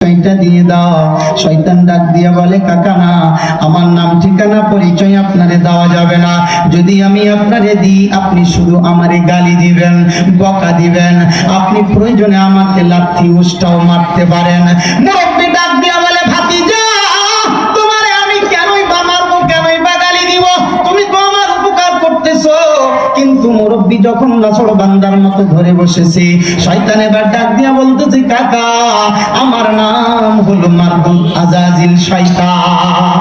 এটা দিয়ে দাও। শয়তান ডাক দিয়ে বলে, কাকা না, আমার নাম ঠিকানা পরিচয় আপনারে দেওয়া যাবে না। যদি আমি আপনারে দিই, আপনি শুধু আমারে গালি দিবেন, বকা দিবেন, আপনি প্রয়োজনে আমাকে লাথি উষ্টাও মারতে পারেন। মুরব্বি ডাক দিয়ে বলে, ভাতিজা, তোমারে আমি কেনই বা মারবো, কেনই বা গালি দিব? তুমি তো আমার উপকার করতেছো। কিন্তু মুরব্বি যখন নাছড় বান্দার মতো ধরে বসেছে, শয়তান এবার ডাক দিয়া বলতেছে, কাকা আমার নাম হলো মারদুদ আজাজিল শয়তান।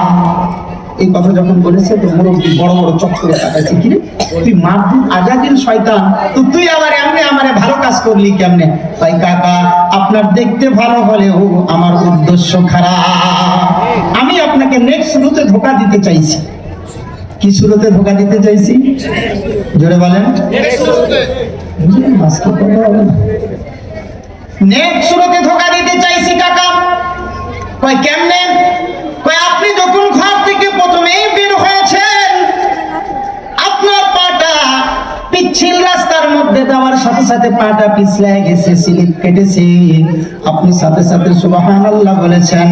এই কথা যখন বলেছে তো মুরব্বি বড় বড় চোখ করে তাকাইছে, কি রে তুই মারদুদ আজাজিল শয়তান, তো তুই আবার এমনি আমারে ভালো কাজ করলি কেমনে? তাই কাকা, আপনার দেখতে ভালো হলেও আমার উদ্দেশ্য খারাপ। আমি আপনাকে নেক্সট রুটে ধোঁকা দিতে চাইছি। কি শুরুতে ধোঁকা দিতে চাইছি? জোরে বলেন। নেক্সট শুরুতে ধোঁকা দিতে চাইছি কাকা। কয় কেমনে? কয় আপনি যখন ঘর থেকে প্রথমেই বের হয়েছেন, আপনার পাটা পিচ্ছিল রাস্তার মধ্যে দেওয়ার সাথে সাথে পাটা পিছলে গেছে, স্লিপ কেটেছে। আপনি সাথে সাথে সুবহানাল্লাহ বলেছেন।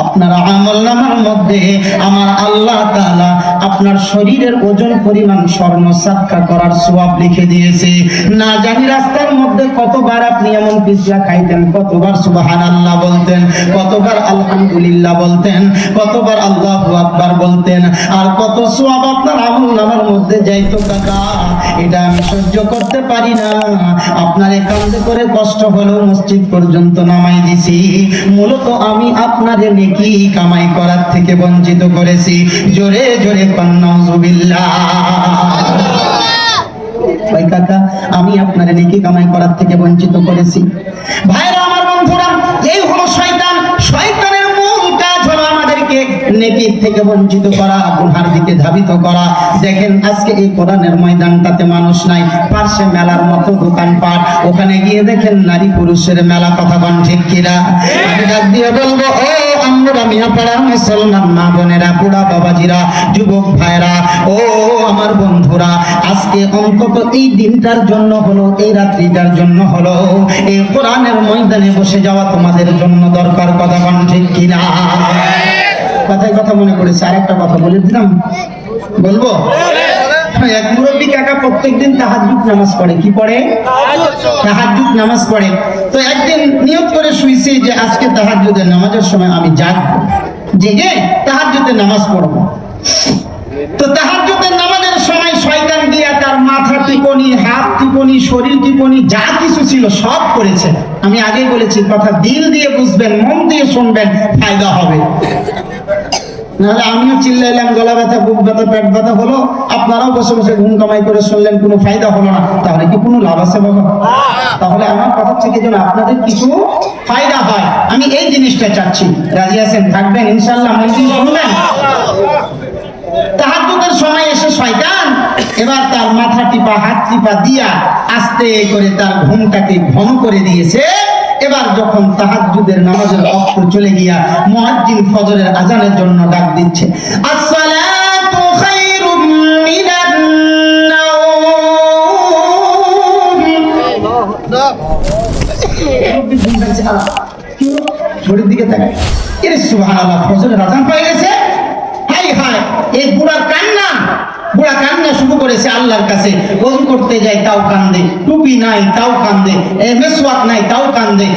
আপনার আমলনামার মধ্যে আমার আল্লাহ তাআলা আপনার শরীরের ওজন পরিমাণ স্বর্ণ সাতকা করার সওয়াব লিখে দিয়েছে। না জানি রাস্তার মধ্যে কতবার আপনি এমন পিছলা খাইতেন, কতবার সুবহানাল্লাহ বলতেন, কতবার আলহামদুলিল্লাহ বলতেন, কতবার আল্লাহু আকবার বলতেন, আর কত সওয়াব আপনার আমলনামার মধ্যে যাইতো কাকা। এটা আমি সহ্য করতে পারি না। আপনার কান্দে করে কষ্ট হলেও মসজিদ পর্যন্ত নামাই দিছি। মূলত আমি আপনাদের নেকি কামাই করার থেকে বঞ্চিত করেছি। জোরে জোরে নাউজুবিল্লাহ। ভাই কাকা, আমি আপনার নেকি কামাই করার থেকে বঞ্চিত করেছি। ভাইরা আমার, বন্ধুরা, এই হলো শয়তান। শয়তানের মূল কাজ হলো আমাদেরকে নেকি থেকে বঞ্চিত করা, গুনার দিকে ধাবিত করা। দেখেন আজকে এই কোরআনের ময়দানটাতে মানুষ নাই, পার্শ্বে মেলার মতো দোকানপাট, ওখানে গিয়ে দেখেন নারী পুরুষের মেলা। কথা বল ঠিক কিনা? আমি ডাক দিয়ে বলবো, ও আমরা মিয়া পাড়া মুসলমান মা বোনেরা, বুড়া বাবাজিরা, যুবক ভাইরা, ও আমার বন্ধুরা, আজকে অন্তত এই দিনটার জন্য হলো, এই রাত্রিটার জন্য হলো এই কোরআনের ময়দানে বসে যাওয়া তোমাদের জন্য দরকার। কথা বল ঠিক কিনা? কথায় কথা মনে পড়েছে, আর একটা কথা বলে দিলাম, বলবো। এক মুরব্বী কাকা প্রত্যেকদিন তাহাজ্জুদ নামাজ পড়ে। কি পড়ে? তাহাজ্জুদ নামাজ পড়ে। তো একদিন নিয়ত করে শুইছে যে আজকে তাহাজ্জুদের নামাজের সময় আমি জাগবো, জেগে তাহাজ্জুদের নামাজ পড়বো। তো তাহাজ্জুদের নামাজের সময় শয়তান গিয়া তার মাথা টিপনি, হাত টিপনি, শরীর টিপনি, যা কিছু ছিল সব করেছে। আমি আগে বলেছি, কথা দিল দিয়ে বুঝবেন, মন দিয়ে শুনবেন, ফায়দা হবে। নাহলে আমিও চিল্লাইলাম, গলা ব্যথা, বুক ব্যথা, পেট ব্যথা হলো, আপনারাও বসে বসে ঘুম কামাই করে শুনলেন, কোনো ফায়দা হলো না। তাহলে কি কোনো লাভ আছে বাবা? তাহলে আমার কথা থেকে যেন আপনাদের কিছু ফায়দা হয়, আমি এই জিনিসটা চাচ্ছি। রাজি আছেন? থাকবেন ইনশাআল্লাহ? মন দিয়ে শুনবেন। তাহাজ্জুদের সময় এসে শয়তান এবার তার মাথা টিপা, হাত টিপা দিয়া আস্তে করে তার ঘুমটাকে ঘন করে দিয়েছে। এবার যখন তাহাজ্জুদের নামাজের ওয়াক্ত চলে গিয়া মুয়াজ্জিন ফজরের আজানের জন্য ডাক দিচ্ছে, আসসালাতু খায়রুম মিনান নাওম। ঘড়ির দিকে তাকায়, এরে সুবহানাল্লাহ, ফজরের আজান হয়ে গেছে। হাই হাই, এই বুড়া কান্না শুরু করেছে আল্লাহর কাছে। ওযু করতে যায় তাও কান্দে, টুপি নাই তাও কান্দে, মেসওয়াক নাই তাও কান্দে,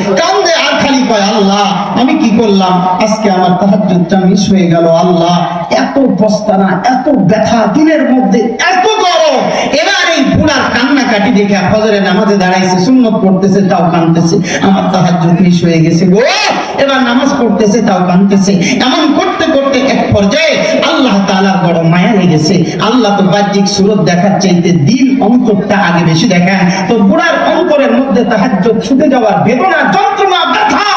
আর খালি কয়, আল্লাহ আমি কি করলাম, আজকে আমার তাহাজ্জুদটা মিস হয়ে গেল। আল্লাহ, এত পস্তানা, এত ব্যথা দিনের মধ্যে, এত গরম। এবার এই বুড়ার কান্নাকাটি দেখে ফজরের নামাজে দাঁড়াইছে, সুন্নত পড়তেছে তাও কাঁদতেছে, আমার তাহাজ্জুদ মিস হয়ে গেছে গো। এবার নামাজ পড়তেছে তাও কাঁদতেছে। এমন করতে করতে এক পর্যায়ে আল্লাহ তাআলার বড় মায়া লেগেছে। আল্লাহ তো বাহ্যিক সুরত দেখার চাইতে দিল, অন্তরটা আগে বেশি দেখান। তো বুড়ার অন্তরের মধ্যে তাহাজ্জুদ ছুটে যাওয়ার বেদনা, যন্ত্রণা, ব্যথা,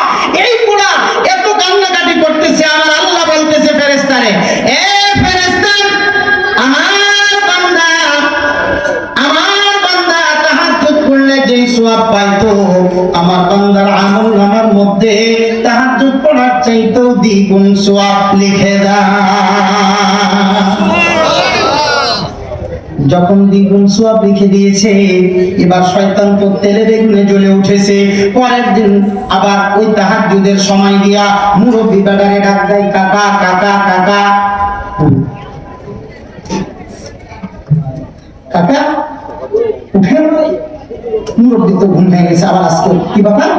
এই বুড়া এত কান্নাকাটি করতেছে। আমার আল্লাহ বলতেছে ফেরেশতারে, এ ফেরেশতা, আমার বান্দা তাহাজ্জুদ করলে যেই সওয়াব পাইতো, আমার বান্দার আমলনামার মধ্যে তাহাজ্জুদ পড়ার চাইতেও দ্বিগুণ সওয়াব লিখে দাও। যখন দ্বিগুণ সওয়াব লিখে দিয়েছে, এবার শয়তান তো তেলে বেগুনে জ্বলে উঠেছে। পরের দিন আবার ওই তাহাজ্জুদের সময় গিয়া মুরব্বি বেটারে ডাক দেয়, কাকা কাকা কাকা কাকা উঠে। মুরব্বি তো ঘুম ভেঙে গেছে, আবার আজকে কি ব্যাপার?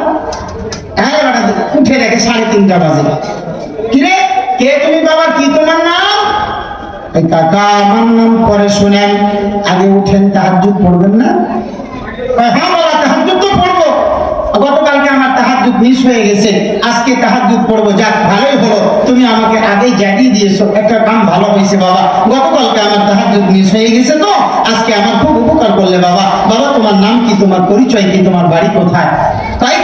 উঠে দেখে 3:30 বাজে। কিরে কে তুমি বাবা, কি তোমার নাম? কাকা আমার নাম পরে শুনেন, আগে উঠেন, তাহাজ্জুদ পড়বেন না? হ্যাঁ বাবা তাহাজ্জুদ তো পড়বো, গতকালকে আমার তাহাজ্জুদ মিস হয়ে গেছে, আজকে তাহাজ্জুদ পড়বো। যাক ভালোই হলো, তুমি আমাকে আগেই জাগিয়ে দিয়েছো, একটা কাম ভালো হয়েছে বাবা। গতকালকে আমার তাহাজ্জুদ মিস হয়ে গেছে, তো আজকে আমার খুব উপকার করলে বাবা। বাবা তোমার নাম কি, তোমার পরিচয় কি, তোমার বাড়ি কোথায়? তাই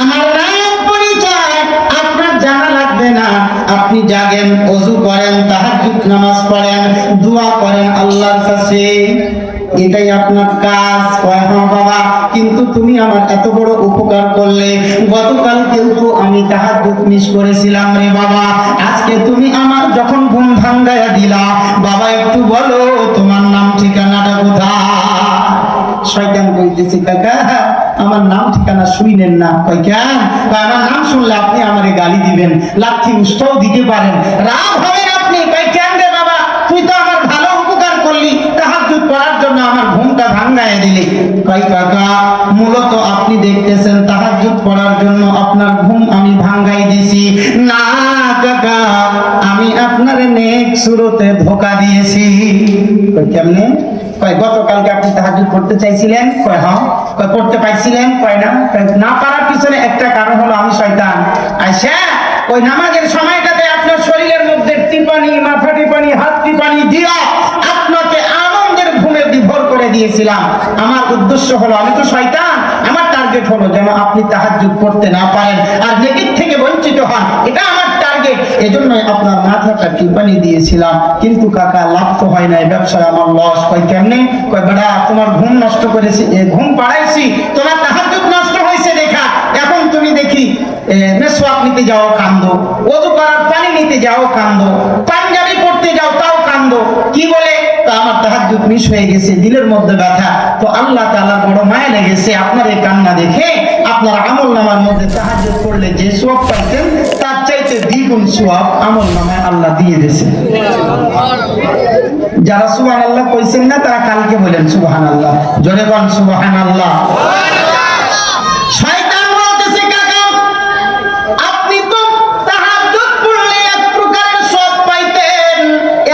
আমার নাম পরিচয় আপনার জানা লাগবে না, আপনি জাগেন, ওযু করেন, তাহাজ্জুদ নামাজ পড়েন, দোয়া করেন আল্লাহর কাছে, এটাই আপনার কাজ। হ্যাঁ বাবা, কিন্তু তুমি আমার এত বড় উপকার করলে, গতকাল কিন্তু আমি তাহাজ্জুদ মিস করেছিলাম রে বাবা, আজকে তুমি আমার যখন ঘুম ভাঙ্গায়া দিলা, বাবা একটু বলো তোমার নাম ঠিকানাটা কোথায়? শয়তান কইতেছে, কাকা আমার নাম ঠিকানা শুইলেন না? কই কেন? আমার নাম শুনলে আপনি আমারে গালি দিবেন, লাঠি উষ্টাও দিতে পারেন, রাগ হবেন আপনি। কই কেন রে বাবা, তুই তো আমার ভালো উপকার করলি, তাহাজ্জুদ পড়ার জন্য আমার ঘুমটা ভাঙায় দিলি। কই কাকা মূলত আপনি দেখতেছেন তাহাজ্জুদ পড়ার জন্য আপনার ঘুম আমি ভাঙাই দিছি না কাকা, আমি আপনার নেক সুরতে ধোঁকা দিয়েছি। কই কেমনে? কয় গতকালকে আপনি তাহাজ্জুদ পড়তে চাইছিলেন? কয় হ্যাঁ। কয় পড়তে পাইছিলেন? কয় না। না পারার পিছনে একটা কারণ হলো আমি শয়তান আইসা ওই নামাজের সময়টাতে আপনার শরীরের মধ্যে টিপানি, মাথা টিপানি, হাত টিপানি দিয়া আপনাকে আনন্দের ঘুমে বিভোর করে দিয়েছিলাম। আমার উদ্দেশ্য হলো, আমি তো শয়তান, আমার টার্গেট হলো যেন আপনি তাহাজ্জুদ পড়তে না পারেন আর নেকির থেকে বঞ্চিত হন, এটা আমার টার্গেট। এজন্যই আপনার মাথাটা টিপানি দিয়েছিলাম, কিন্তু কাকা লাভ তো হয় নাই, ব্যবসায় আমার লস। কয় কেমনে? কয় বেটা তোমার ঘুম নষ্ট করেছি, ঘুম পাড়াইছি, তোমার তাহাজ্জুদ নষ্ট হয়েছে দেখা, এখন তুমি দেখি মেসওয়াক নিতে যাও কান্দো, ওযু করার পানি নিতে যাও কান্দো, পাঞ্জাবি পড়তে যাও তাও কান্দো। কি বলে? তা আমার তাহাজ্জুদ মিস হয়ে গেছে, দিলের মধ্যে ব্যথা। তো আল্লাহ তাআলা বড় মায়া লেগেছে আপনার এই কান্না দেখে, আপনার আমলনামার মধ্যে তাহাজ্জুদ পড়লে যে সওয়াব পাইতেন তার চাইতে দ্বিগুণ সওয়াব আমলনামায় আল্লাহ দিয়ে দিয়েছে। যারা সুবহানাল্লাহ কইছেন না তারা কালকে বলেন সুবহানাল্লাহ, জোরে বলেন সুবহানাল্লাহ। শয়তান বলতেছে, কাকা আপনি তো তাহাজ্জুদ পড়লে এক প্রকারের সওয়াব পাইতেন,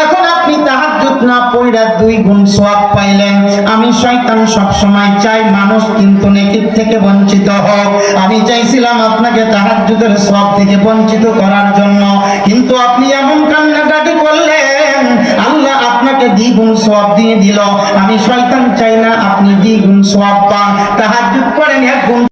এখন আপনি তাহাজ্জুদ না পড়া 2 গুণ সওয়াব পাইলেন। আমি শয়তান সব সময় চাই মানুষ কিন্তু নেকির থেকে বঞ্চিত হোক। আমি চাইছিলাম আপনাকে তাহাজ্জুদের সওয়াব থেকে বঞ্চিত করার জন্য, কিন্তু আপনি এমন কান্নাকাটি করলেন, আল্লাহ আপনাকে দ্বিগুণ সওয়াব দিয়ে দিল। আমি শয়তান চাই না আপনি দ্বিগুণ সওয়াব পান, তাহাজ্জুদ করেন 1 গুণ।